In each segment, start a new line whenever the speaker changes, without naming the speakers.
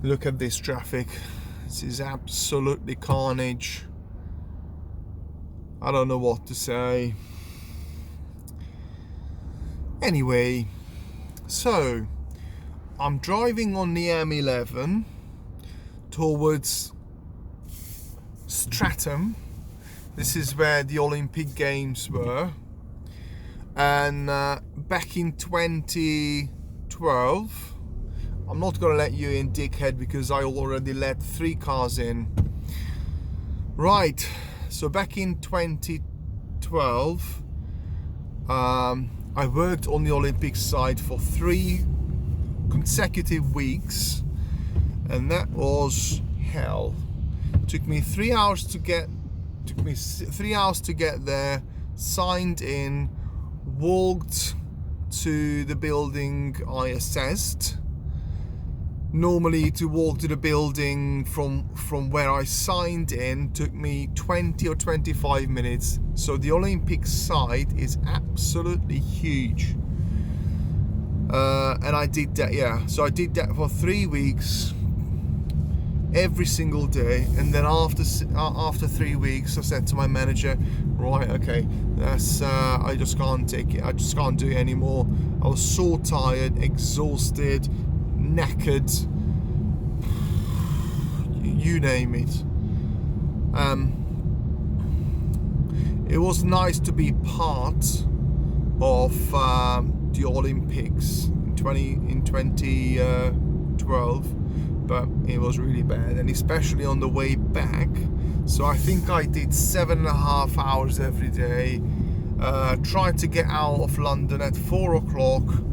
Look at this traffic. This is absolutely carnage. I don't know what to say. Anyway, so I'm driving on the M11 towards Streatham. This is where the Olympic Games were. And back in 2012, I'm not going to let you in, dickhead, because I already let 3 cars in. Right, so back in 2012, I worked on the Olympic side for 3 consecutive weeks, and that was hell. Took me 3 hours to get there, signed in, walked to the building I assessed. Normally to walk to the building from where I signed in took me 20 or 25 minutes. So the Olympic site is absolutely huge. And I did that, so I did that for 3 weeks, every single day. And then after 3 weeks, I said to my manager, right, okay, that's I just can't take it. I just can't do it anymore. I was so tired, exhausted, knackered, you name it. It was nice to be part of the Olympics in 2012, but it was really bad, and especially on the way back. So I think I did 7.5 hours every day. Tried to get out of London at 4 o'clock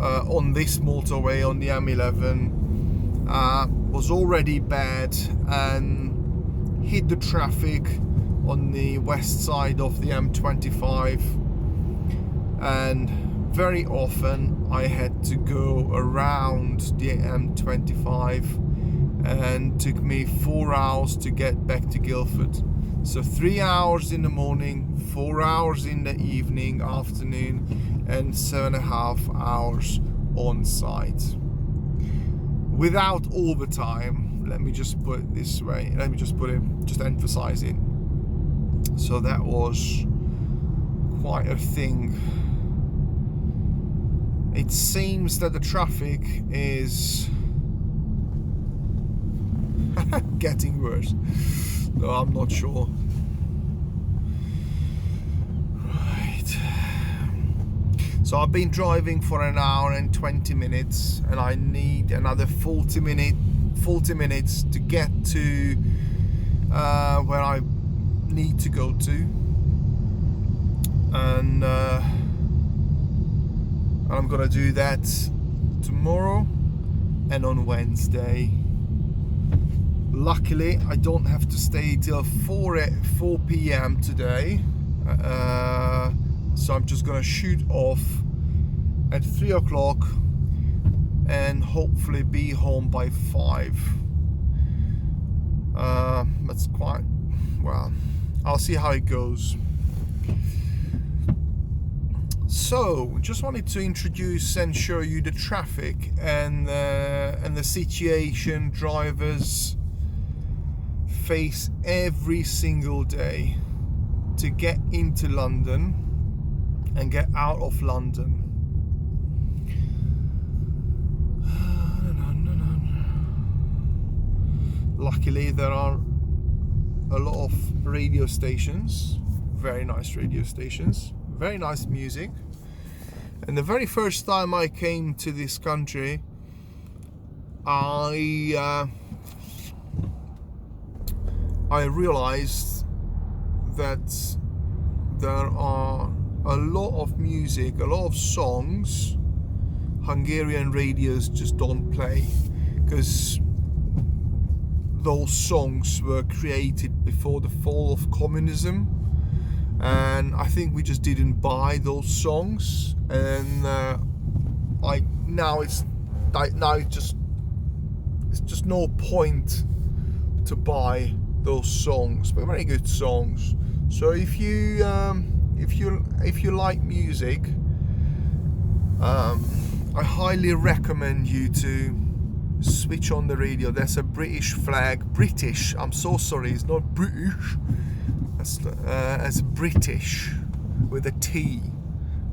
on this motorway on the M11. Was already bad and hit the traffic on the west side of the M25, and very often I had to go around the M25, and took me 4 hours to get back to Guildford. So 3 hours in the morning, 4 hours in the evening, afternoon, and 7.5 hours on site without overtime. Let me just put it this way. Just emphasize it. So that was quite a thing. It seems that the traffic is getting worse. No, I'm not sure. Right. So I've been driving for 1 hour and 20 minutes, and I need another 40 minutes to get to where I need to go to, and I'm gonna do that tomorrow and on Wednesday. Luckily, I don't have to stay till 4 p.m. today, so I'm just gonna shoot off at 3 o'clock and hopefully be home by 5. That's quite well. I'll see how it goes. So, just wanted to introduce and show you the traffic and the situation drivers face every single day to get into London and get out of London. Luckily, there are a lot of radio stations, very nice radio stations, very nice music. And the very first time I came to this country, I realized that there are a lot of music, a lot of songs Hungarian radios just don't play, because those songs were created before the fall of communism, and I think we just didn't buy those songs, and it's just no point to buy those songs, but very good songs. So if you like music, I highly recommend you to switch on the radio. There's a British flag. British. I'm so sorry. It's not British. It's British with a T.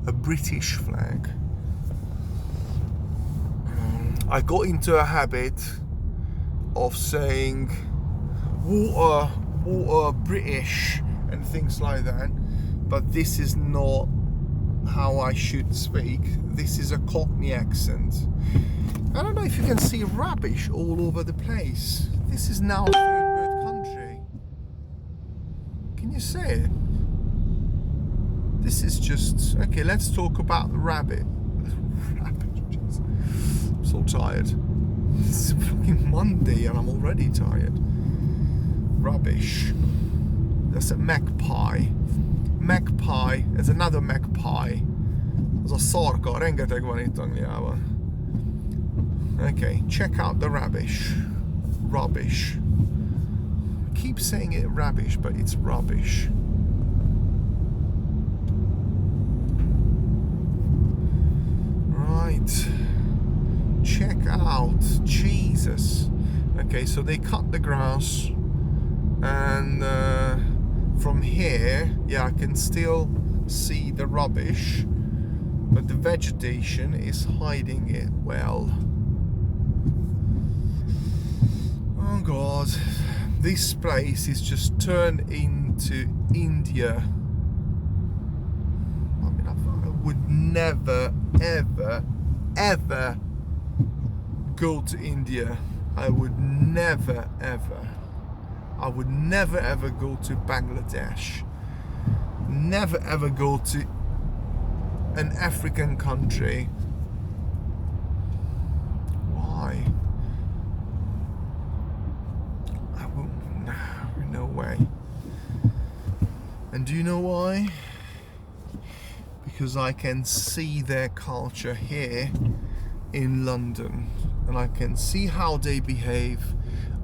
A British flag. I got into a habit of saying water, British, and things like that. But this is not how I should speak. This is a Cockney accent. I don't know if you can see rubbish all over the place. This is now a third world country. Can you see it? This is just... Okay, let's talk about the rabbit. Jeez. I'm so tired. It's fucking Monday and I'm already tired. Rubbish. There's a magpie. Magpie. There's another magpie. Az a szarka. Rengeteg van itt Angliában. Okay, check out the rubbish. Rubbish. I keep saying it rubbish, but it's rubbish. Right. Check out. Jesus. Okay, so they cut the grass, and from here, yeah, I can still see the rubbish, but the vegetation is hiding it well. Oh God, this place is just turned into India. I mean, I would never, ever go to India. I would never, ever. I would never, ever go to Bangladesh. Never, ever go to an African country. Why? I won't. No way. And do you know why? Because I can see their culture here in London, and I can see how they behave.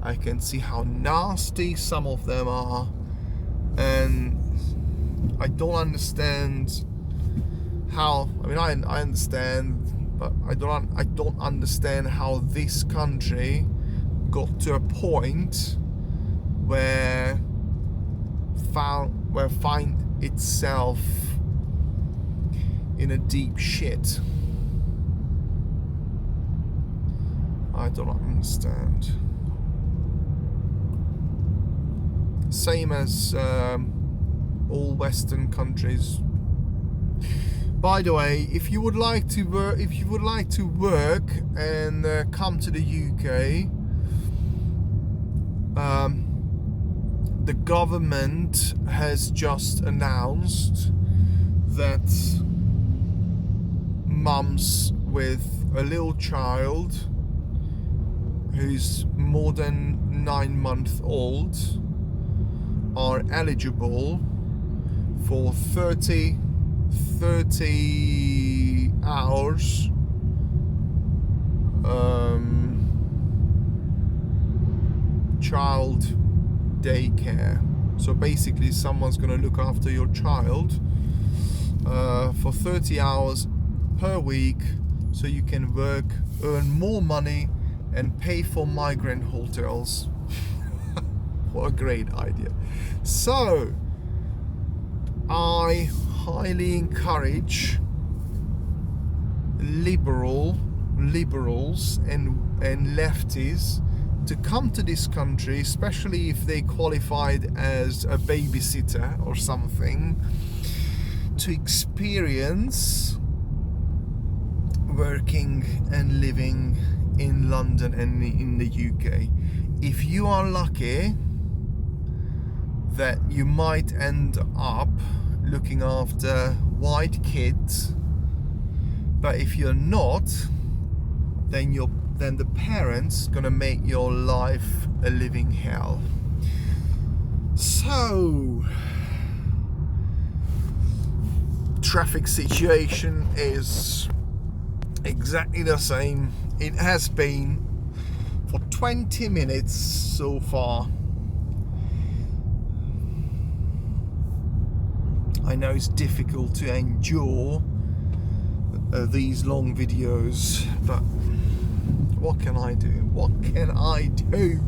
I can see how nasty some of them are, and I don't understand how. I mean, I understand, but I don't understand how this country got to a point where find itself in a deep shit. I don't understand. Same as all Western countries. By the way, if you would like to work and come to the UK, the government has just announced that mums with a little child who's more than 9 months old are eligible for 30 hours child daycare. So basically someone's going to look after your child for 30 hours per week, so you can work, earn more money, and pay for migrant hotels. What a great idea. So I highly encourage liberals and lefties to come to this country, especially if they qualified as a babysitter or something, to experience working and living in London and in the UK. If you are lucky, that you might end up looking after white kids, but if you're not, then the parents gonna make your life a living hell. So traffic situation is exactly the same. It has been for 20 minutes so far. I know it's difficult to endure these long videos, but What can I do? What can I do?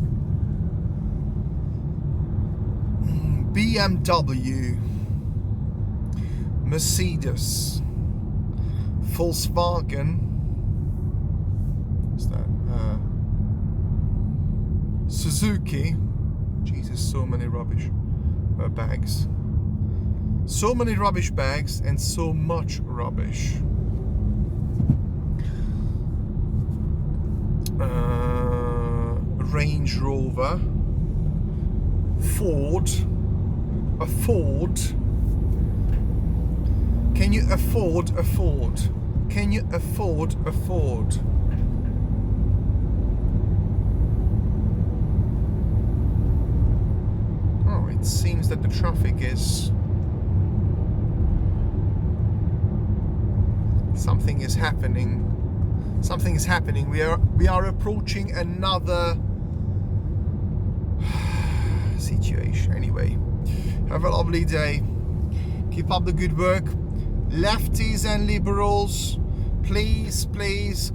BMW, Mercedes, Volkswagen, what's that? Suzuki. Jesus, so many rubbish bags. So many rubbish bags and so much rubbish. Range Rover, Ford. A Ford. Can you afford a Ford? Can you afford a Ford? Oh, it seems that the traffic is... Something is happening. Something is happening. We are approaching another situation. Anyway, have a lovely day. Keep up the good work. Lefties and liberals, please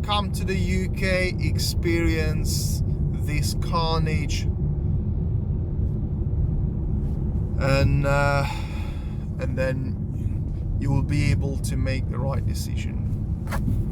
come to the UK, experience this carnage, and then you will be able to make the right decision.